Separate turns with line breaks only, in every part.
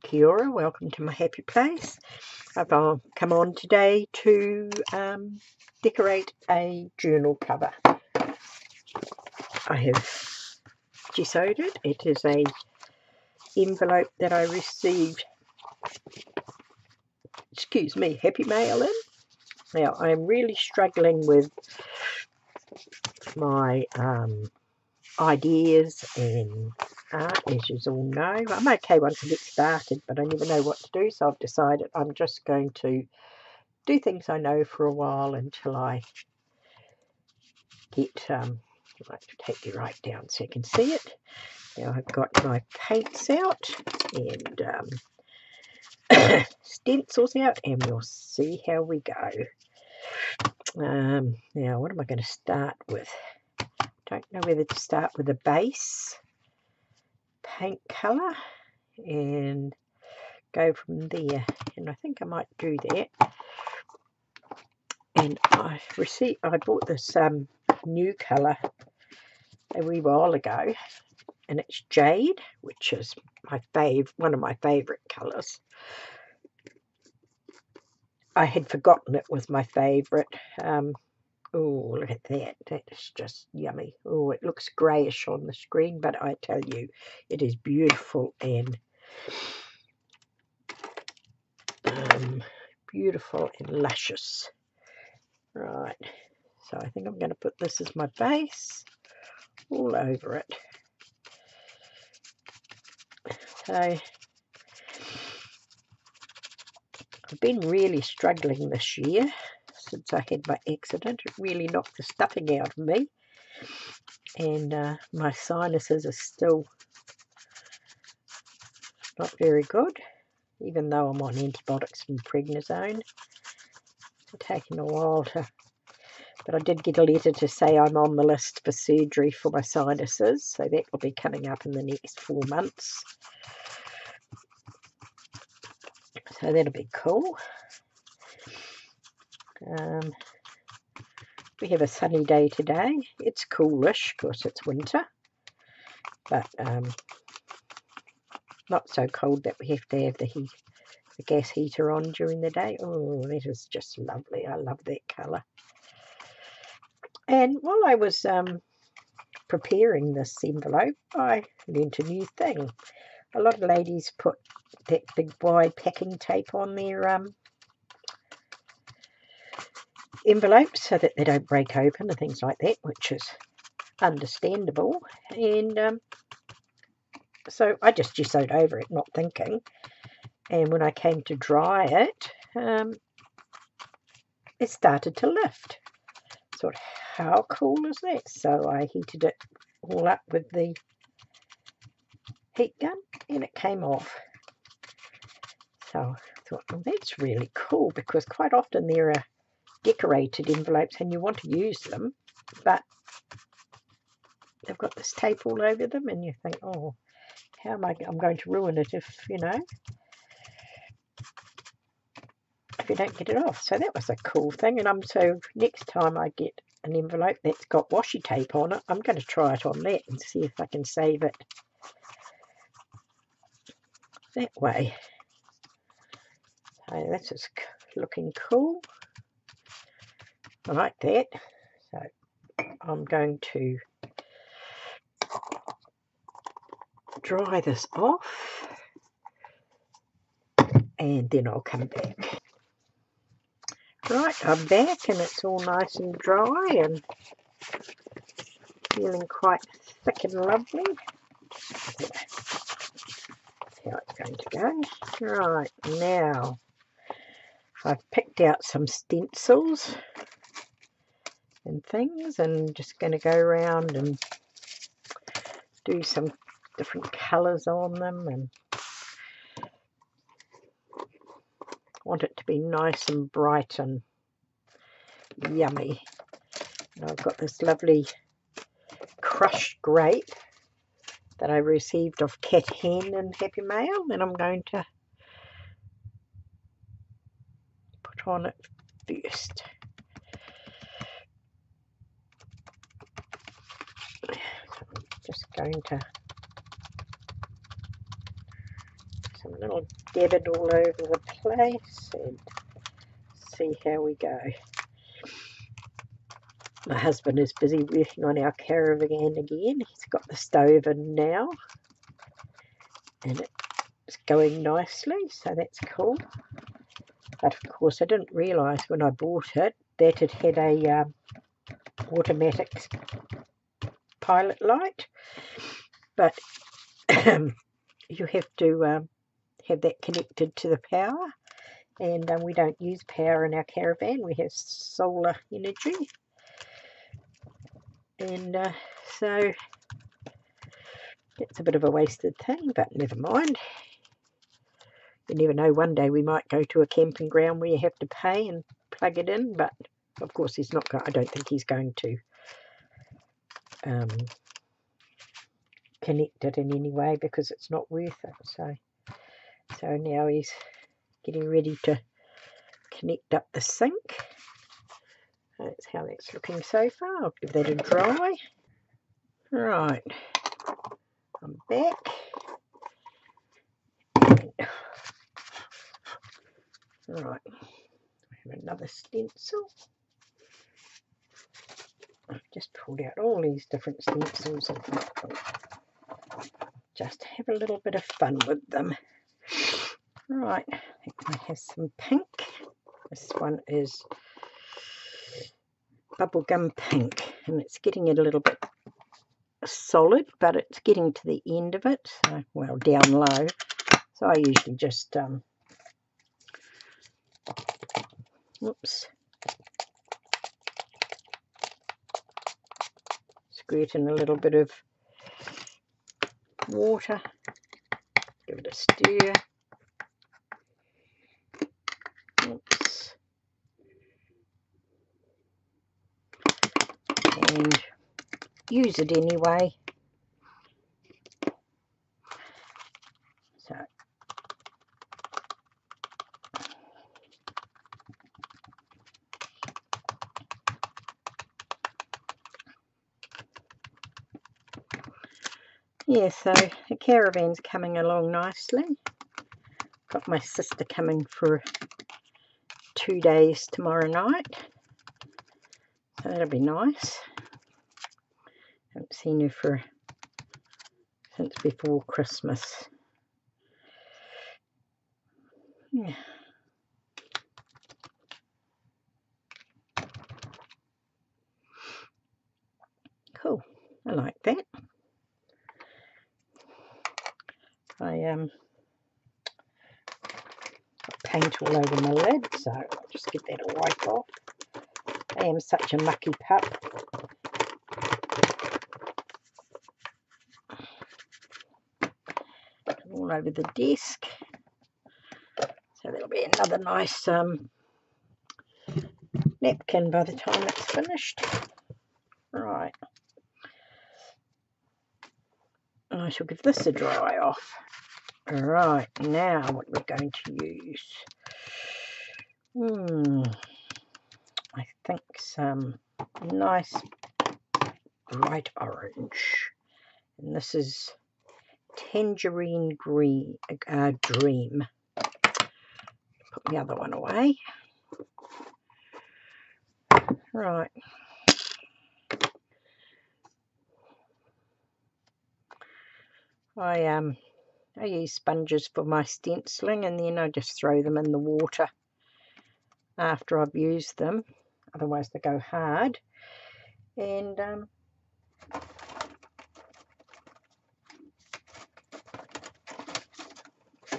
Kia ora, welcome to my happy place. I've come on today to decorate a journal cover. I have gessoed it. It is a envelope that I received, happy mail in. Now I'm really struggling with my ideas and art, as you all know. I'm okay once I get started, but I never know what to do, so I've decided I'm just going to do things I know for a while until I get I'd like to take you right down so you can see it. Now I've got my paints out and stencils out, and we'll see how we go. Now what am I going to start with? Don't know whether to start with a base paint colour and go from there, and I think I might do that. And I bought this new colour a wee while ago, and it's jade, which is one of my favourite colours. I had forgotten it was my favourite. Oh, look at that. That is just yummy. Oh, it looks greyish on the screen, but I tell you, it is beautiful and luscious. Right, so I think I'm going to put this as my base all over it. So I've been really struggling this year since I had my accident. It really knocked the stuffing out of me, and my sinuses are still not very good, even though I'm on antibiotics and prednisone. It's taken a while but I did get a letter to say I'm on the list for surgery for my sinuses, so that will be coming up in the next 4 months. So that'll be cool. We have a sunny day today. It's coolish because it's winter, but not so cold that we have to have the gas heater on during the day. Oh, that is just lovely. I love that colour. And while I was preparing this envelope, I learnt a new thing. A lot of ladies put that big wide packing tape on their envelopes so that they don't break open and things like that, which is understandable. And so I just gessoed over it, not thinking. And when I came to dry it, it started to lift. Thought, how cool is that? So I heated it all up with the heat gun, and it came off. So I thought, well, that's really cool, because quite often there are decorated envelopes and you want to use them, but they've got this tape all over them, and you think, oh, how am I'm going to ruin it if you don't get it off. So that was a cool thing. And so next time I get an envelope that's got washi tape on it, I'm going to try it on that and see if I can save it that way. So this is looking cool. I like that. So I'm going to dry this off, and then I'll come back. Right, I'm back, and it's all nice and dry and feeling quite thick and lovely. That's how it's going to go. Right, now I've picked out some stencils and things, and just going to go around and do some different colours on them, and want it to be nice and bright and yummy. And I've got this lovely crushed grape that I received off Cat Hen in Happy Mail, and I'm going to put on it first. So I'm just going to some little dabbing all over the place and see how we go. My husband is busy working on our caravan again. He's got the stove in now and it's going nicely, so that's cool. But of course I didn't realise when I bought it that it had a automatic pilot light, but you have to have that connected to the power, and we don't use power in our caravan. We have solar energy, and so it's a bit of a wasted thing, but never mind. You never know, one day we might go to a camping ground where you have to pay and plug it in, but of course he's not going, I don't think he's going to connect it in any way because it's not worth it. So now he's getting ready to connect up the sink. That's how that's looking so far. I'll give that a dry. Right, I'm back. Right, I have another stencil. I've just pulled out all these different stencils and just have a little bit of fun with them. Right, I think I have some pink. This one is bubblegum pink, and it's getting it a little bit solid, but it's getting to the end of it, so, well, down low. So I usually just squirt in a little bit of water, give it a stir. And use it anyway. So yeah, so the caravan's coming along nicely. Got my sister coming for 2 days tomorrow night, so that'll be nice. Haven't seen her since before Christmas. Yeah. Cool, I like that. I got paint all over my lid, so I'll just get that a wipe off. I am such a mucky pup. All over the desk. So that'll be another nice napkin by the time it's finished. Right. I shall give this a dry off. Right, now what we're going to use. I think some nice bright orange. And this is Tangerine Green Dream. Put the other one away. Right. I use sponges for my stenciling, and then I just throw them in the water after I've used them, otherwise they go hard. And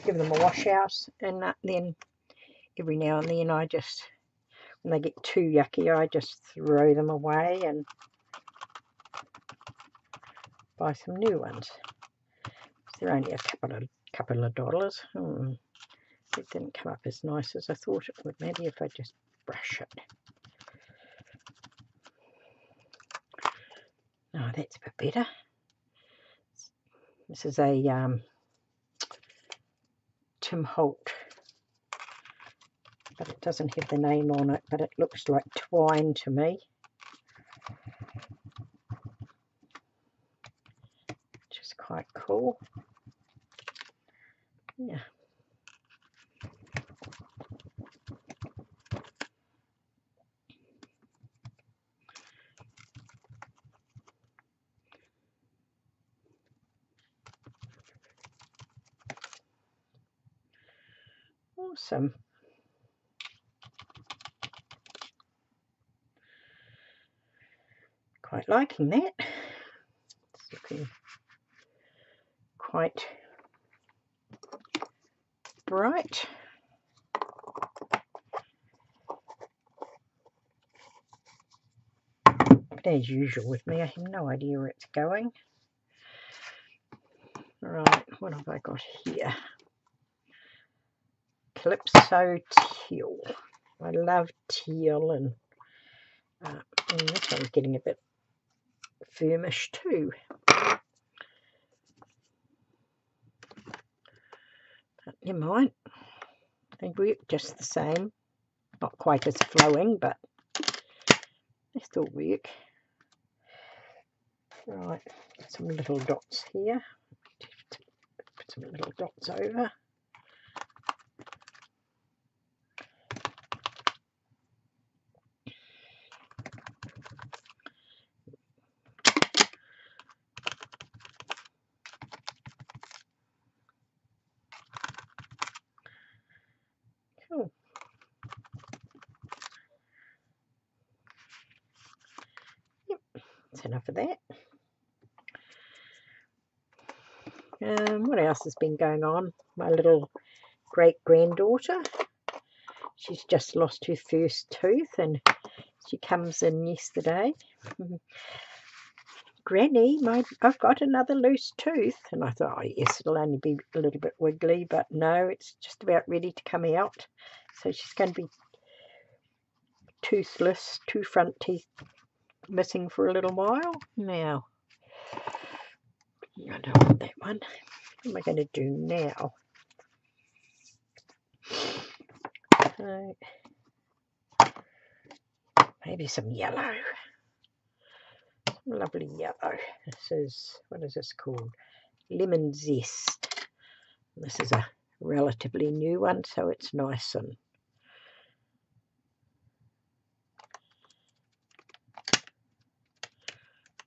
give them a wash out, and then every now and then I just, when they get too yucky, I just throw them away and buy some new ones. They're only a couple of dollars. It didn't come up as nice as I thought it would. Maybe if I just brush it. Oh, that's a bit better. This is a Tim Holt, but it doesn't have the name on it, but it looks like twine to me. Which is quite cool. Yeah, Awesome. Quite liking that. It's looking quite bright. But as usual with me, I have no idea where it's going. Right, what have I got here? Calypso teal. I love teal, and this one's getting a bit firmish too. But never mind, they work just the same. Not quite as flowing, but they still work. Right, some little dots here. Put some little dots over. Cool. Yep, that's enough of that. What else has been going on? My little great-granddaughter, she's just lost her first tooth, and she comes in yesterday. Granny, I've got another loose tooth. And I thought, oh yes, it'll only be a little bit wiggly, but no, it's just about ready to come out. So she's going to be toothless, two front teeth missing for a little while. Now, I don't want that one. What am I going to do now? Maybe some yellow. Some lovely yellow. This is, what is this called? Lemon Zest. This is a relatively new one, so it's nice and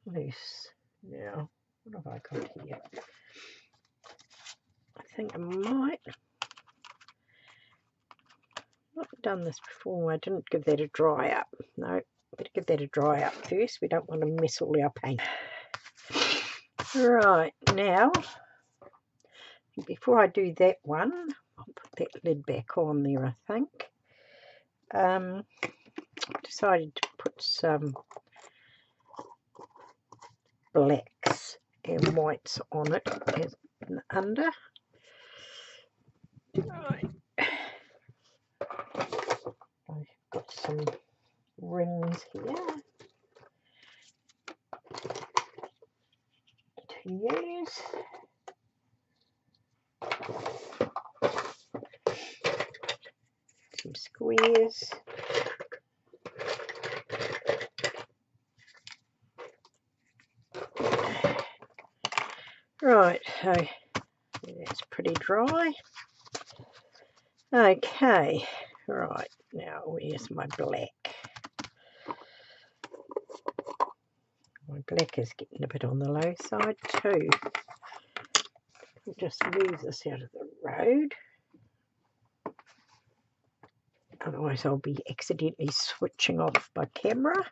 loose. Now, what have I got here? I think I might. Not done this before. I didn't give that a dry up. No, better give that a dry up first. We don't want to mess all our paint. Right, now, before I do that one, I'll put that lid back on there, I think. Decided to put some blacks and whites on it as under. Right. I've got some rings here to use. Some squares. Right, so that's pretty dry. Okay, right, now where's my black? My black is getting a bit on the low side too. I'll just move this out of the road. Otherwise I'll be accidentally switching off my camera.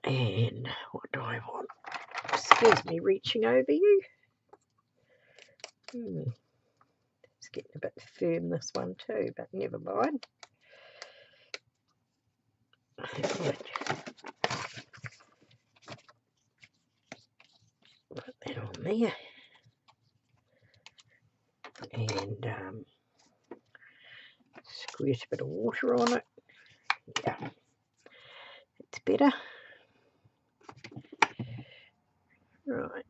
And what do I want? Excuse me reaching over you. It's getting a bit firm, this one too, but never mind. Right. Put that on there. And squirt a bit of water on it. Yeah, it's better. Right.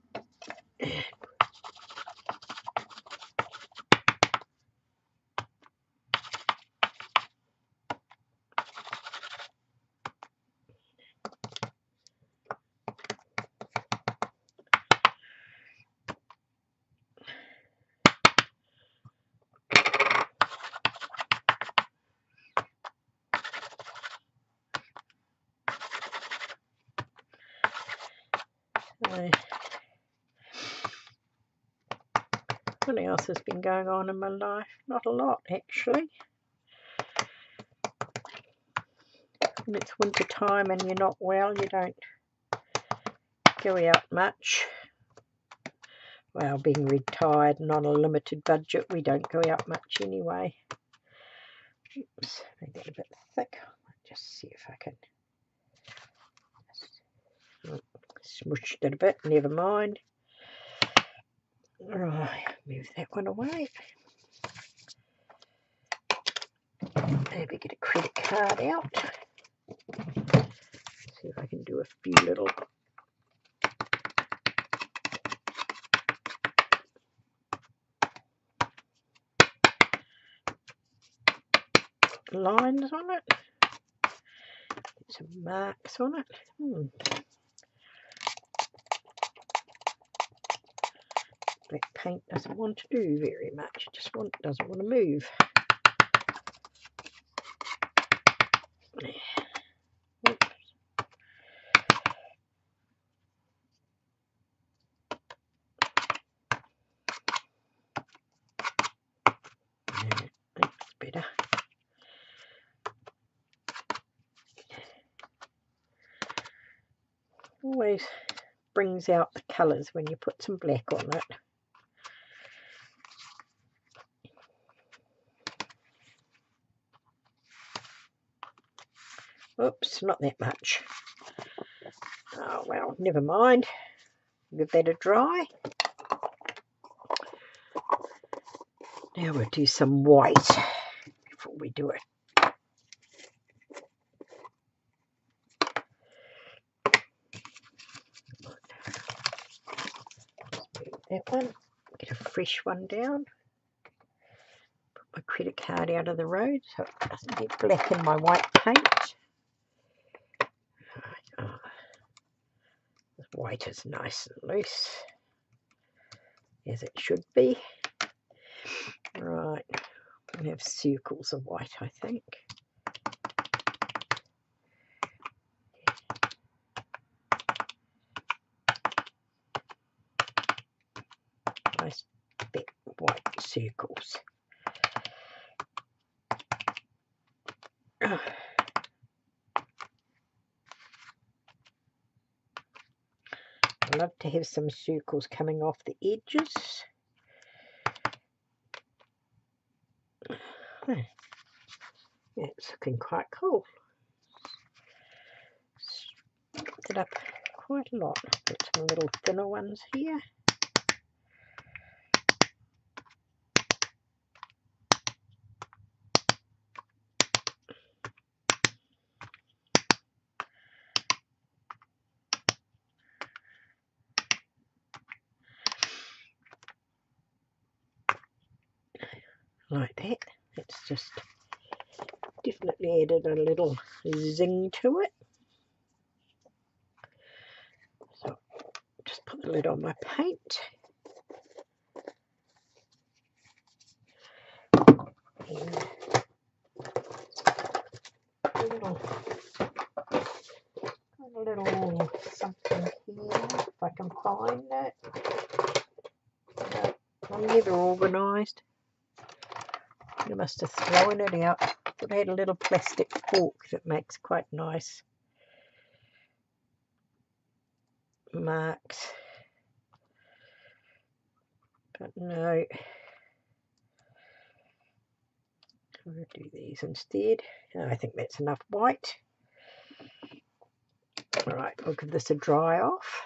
So, What else has been going on in my life? Not a lot, actually. When it's winter time and you're not well, you don't go out much. Well, being retired and on a limited budget, we don't go out much anyway. Oops, made that a bit thick. Just see if I can. Smushed it a bit, never mind. Right, move that one away. Maybe get a credit card out. See if I can do a few little lines on it. Get some marks on it. Black paint doesn't want to do very much. It just doesn't want to move. Oops. That's better. Always brings out the colours when you put some black on it. Oops, not that much. Oh well, never mind. Give that a dry. Now we'll do some white before we do it. Move that one. Get a fresh one down. Put my credit card out of the road so it doesn't get black in my white paint. Oh, the white is nice and loose, as it should be. Right, we have circles of white, I think. Nice big white circles. I love to have some circles coming off the edges. Yeah, it's looking quite cool. Split it up quite a lot. Put some little thinner ones here. Like that. It's just definitely added a little zing to it. So just put the lid on my paint. And a little something here, if I can find it. No, I'm never organised. I must have thrown it out. But I had a little plastic fork that makes quite nice marks. But no, I'm going to do these instead. I think that's enough white. Alright, we'll give this a dry off.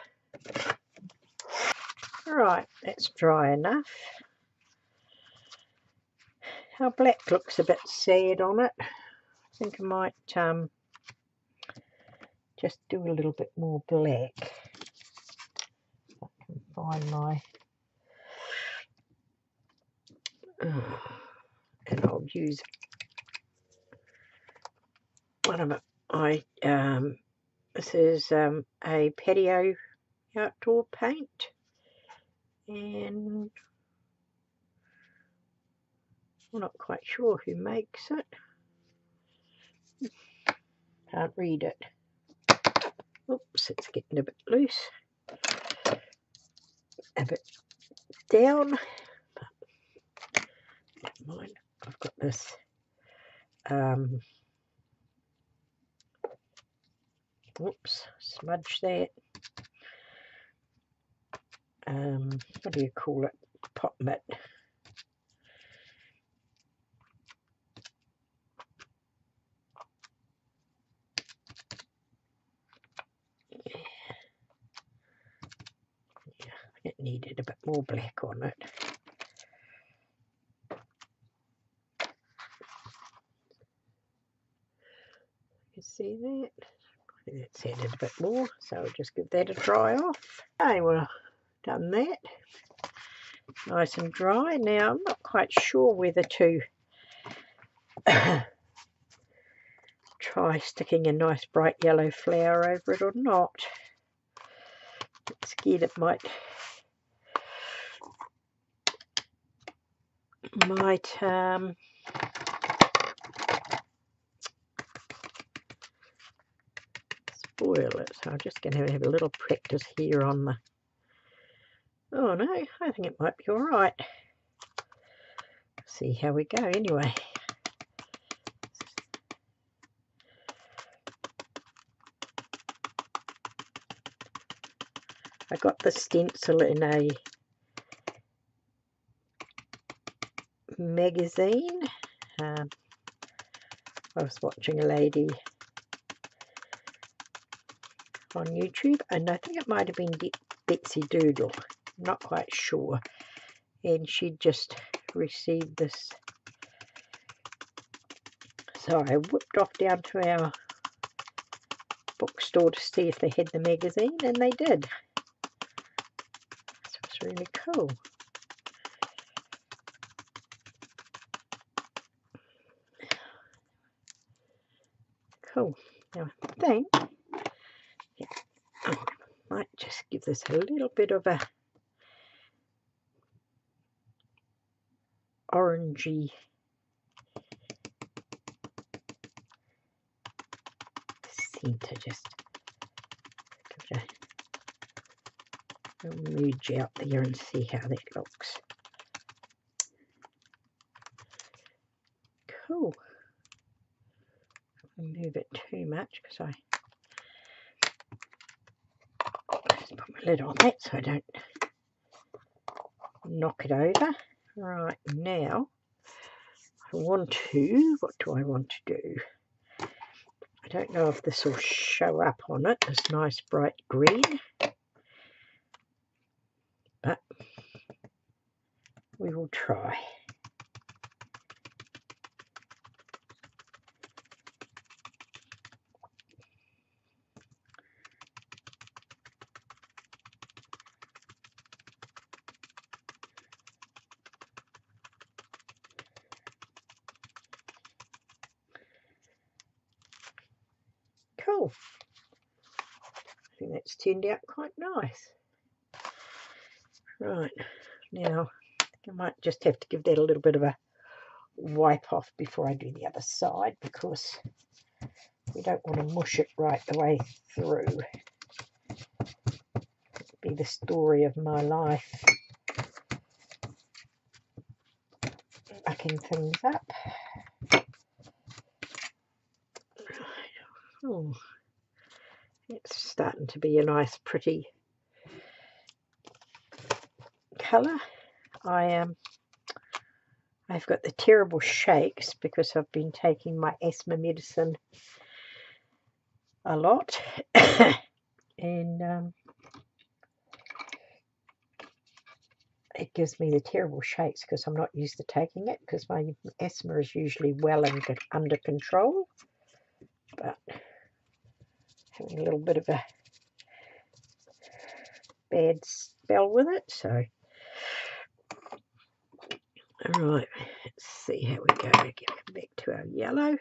Alright, that's dry enough. Our black looks a bit sad on it. I think I might just do a little bit more black. If I can find my... and I'll use one of my... this is a patio outdoor paint. And I'm not quite sure who makes it. Can't read it. Oops, it's getting a bit loose. A bit down. this oops, smudge that. What do you call it? Pot mitt. Yeah, it needed a bit more black on it. You see that? Let's add it a bit more, so I'll just give that a dry off. Okay, well, done that. Nice and dry. Now, I'm not quite sure whether to try sticking a nice bright yellow flower over it or not. I'm scared it might spoil it. So I'm just going to have a little practice here on the... Oh no, I think it might be all right. See how we go anyway. I got the stencil in a magazine. I was watching a lady on YouTube, and I think it might have been Betsy Doodle, I'm not quite sure, and she just received this. So I whipped off down to our bookstore to see if they had the magazine, and they did. So it's really cool. Cool. Now I think, yeah, I might just give this a little bit of a orangey centre, just give it a mooge out there and see how that looks. Cool. I move it too much because I just put my lid on that so I don't knock it over. Right, now what do I want to do? I don't know if this will show up on it, this nice bright green, but we will try. Cool. I think that's turned out quite nice. Right, now I might just have to give that a little bit of a wipe off before I do the other side, because we don't want to mush it right the way through. It'll be the story of my life, mucking things up. Oh, it's starting to be a nice pretty colour. I've got the terrible shakes because I've been taking my asthma medicine a lot and it gives me the terrible shakes because I'm not used to taking it, because my asthma is usually well under control, but having a little bit of a bad spell with it. So alright, let's see how we go. Get back to our yellow.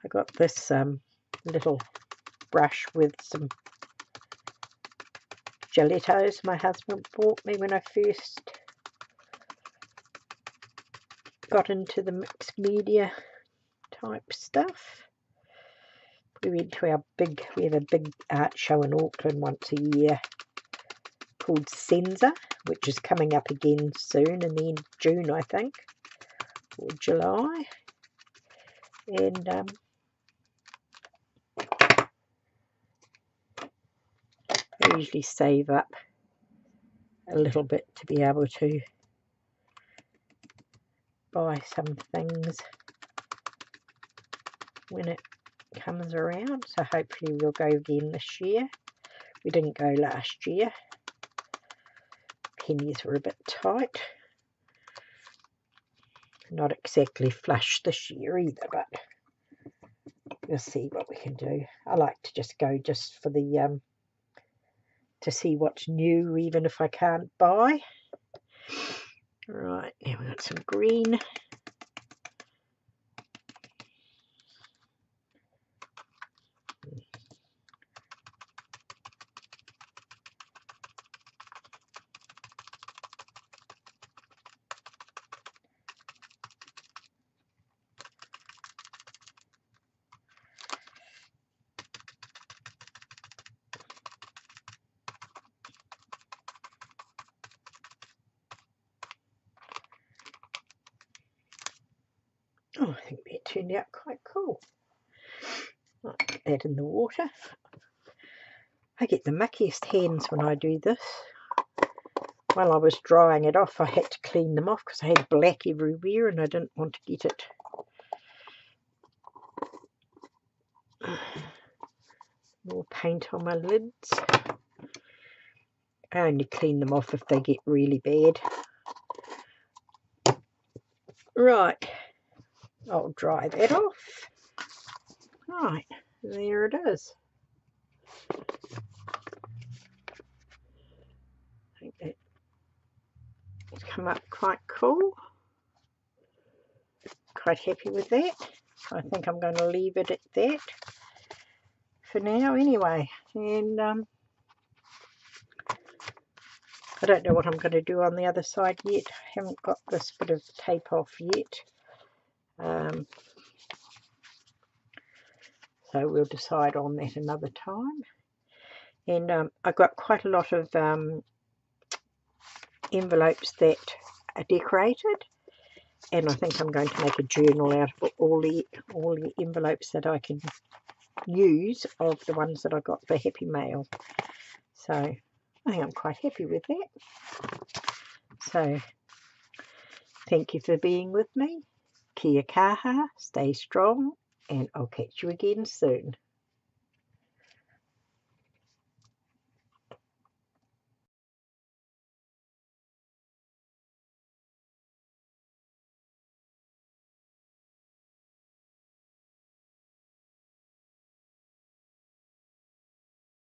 I got this little brush with some Gelatos my husband bought me when I first got into the mixed media type stuff. we have a big art show in Auckland once a year called Senza, which is coming up again soon in the end of June, I think, or July. And I usually save up a little bit to be able to buy some things when it comes around. So hopefully we'll go again this year. We didn't go last year. Pennies were a bit tight. Not exactly flush this year either, but we'll see what we can do. I like to just go just for the to see what's new, even if I can't buy. Right, now we've got some green. Oh, I think that turned out quite cool. I'll put that in the water. I get the muckiest hands when I do this. While I was drying it off, I had to clean them off because I had black everywhere and I didn't want to get it. More paint on my lids. I only clean them off if they get really bad. Right, I'll dry that off. Right, there it is. I think that's come up quite cool. Quite happy with that. I think I'm going to leave it at that for now anyway. And I don't know what I'm going to do on the other side yet. I haven't got this bit of tape off yet. So we'll decide on that another time. And I've got quite a lot of envelopes that are decorated, and I think I'm going to make a journal out of all the envelopes that I can use of the ones that I got for Happy Mail. So I think I'm quite happy with that. So thank you for being with me. Kia kaha, stay strong, and I'll catch you again soon.